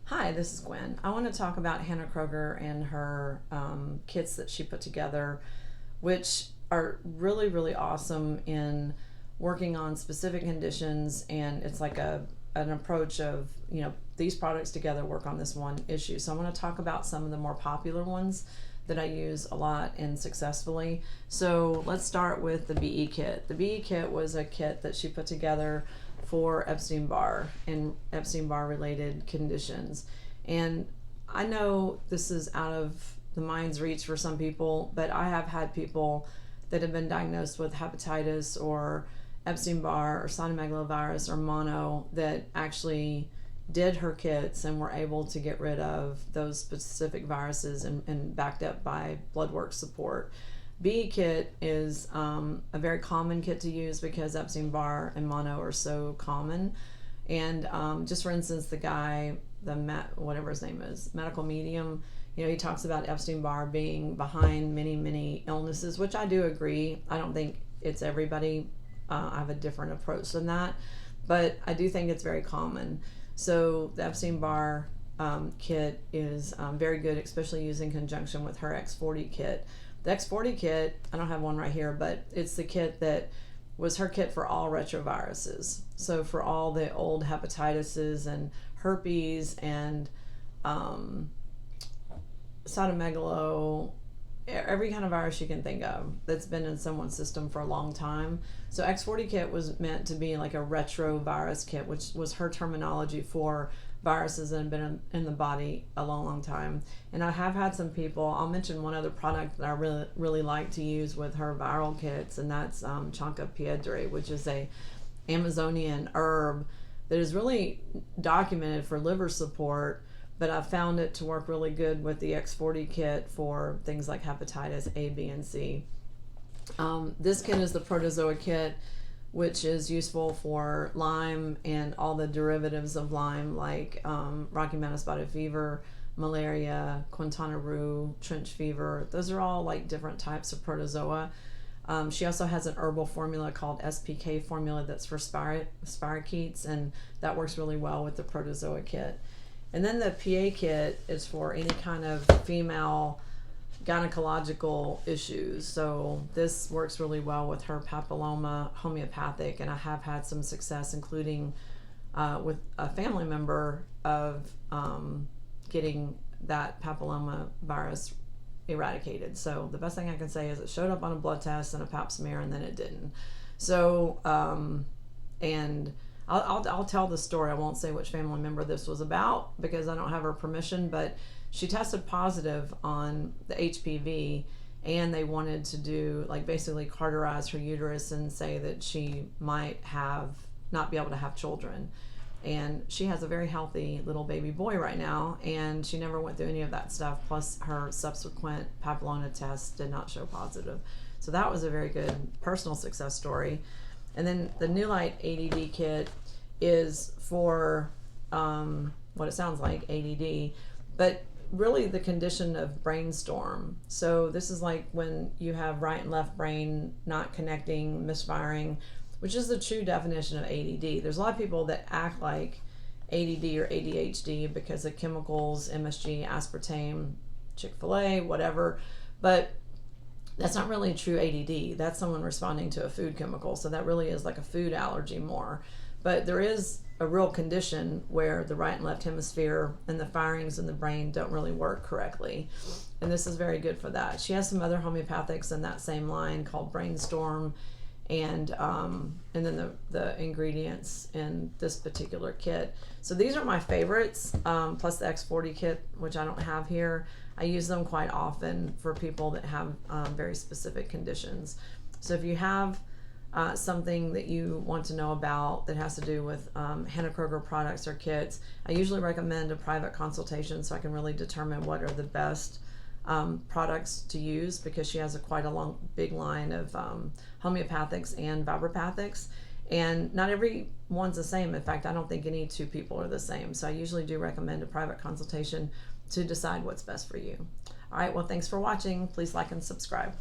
Hi, this is Gwen. I want to talk about Hanna Kroeger and her kits that she put together, which are really, really awesome in working on specific conditions. And it's like an approach of, these products together work on this one issue. So I want to talk about some of the more popular ones that I use a lot and successfully. So let's start with the BE kit. The BE kit was a kit that she put together for Epstein-Barr and Epstein-Barr related conditions. And I know this is out of the mind's reach for some people, but I have had people that have been diagnosed with hepatitis or Epstein-Barr or cytomegalovirus or mono that actually did her kits and were able to get rid of those specific viruses and backed up by blood work support. BE kit is a very common kit to use because Epstein-Barr and mono are so common. And just for instance, the guy, whatever his name is, medical medium, he talks about Epstein-Barr being behind many, many illnesses, which I do agree. I don't think it's everybody. I have a different approach than that, but I do think it's very common. So the Epstein-Barr kit is very good, especially used in conjunction with her X40 kit. The X40 kit, I don't have one right here, but it's the kit that was her kit for all retroviruses. So for all the old hepatitis and herpes and cytomegalo, every kind of virus you can think of that's been in someone's system for a long time. So X40 kit was meant to be like a retrovirus kit, which was her terminology for viruses that have been in the body a long, long time. And I have had some people, I'll mention one other product that I really, really like to use with her viral kits, and that's Chanca piedre, which is a Amazonian herb that is really documented for liver support, but I found it to work really good with the X40 kit for things like hepatitis A, B, and C. This kit is the protozoa kit, which is useful for Lyme and all the derivatives of Lyme, like Rocky Mountain spotted fever, malaria, Quintana Roo, trench fever. Those are all like different types of protozoa. She also has an herbal formula called SPK formula that's for spirochetes, and that works really well with the protozoa kit. And then the PA kit is for any kind of female gynecological issues. So this works really well with her papilloma homeopathic, and I have had some success, including with a family member of getting that papilloma virus eradicated. So the best thing I can say is it showed up on a blood test and a pap smear, and then it didn't. So and I'll tell the story. I won't say which family member this was about because I don't have her permission, but she tested positive on the HPV, and they wanted to do, like, basically cauterize her uterus and say that she might not be able to have children. And she has a very healthy little baby boy right now, and she never went through any of that stuff. Plus her subsequent papilloma test did not show positive. So that was a very good personal success story. And then the New Light ADD kit is for what it sounds like, ADD, but really the condition of brainstorm. So this is like when you have right and left brain not connecting, misfiring, which is the true definition of ADD. There's a lot of people that act like ADD or ADHD because of chemicals, MSG, aspartame, Chick-fil-A, whatever, but that's not really true ADD. That's someone responding to a food chemical. So that really is like a food allergy more. But there is a real condition where the right and left hemisphere and the firings in the brain don't really work correctly. And this is very good for that. She has some other homeopathics in that same line called Brainstorm, and then the ingredients in this particular kit. So these are my favorites, plus the X40 kit, which I don't have here. I use them quite often for people that have very specific conditions. So if you have something that you want to know about that has to do with Hanna Kroeger products or kits, I usually recommend a private consultation so I can really determine what are the best products to use, because she has quite a big line of homeopathics and vibropathics, and not every one's the same. In fact, I don't think any two people are the same. So I usually do recommend a private consultation to decide what's best for you. All right, well, thanks for watching. Please like and subscribe.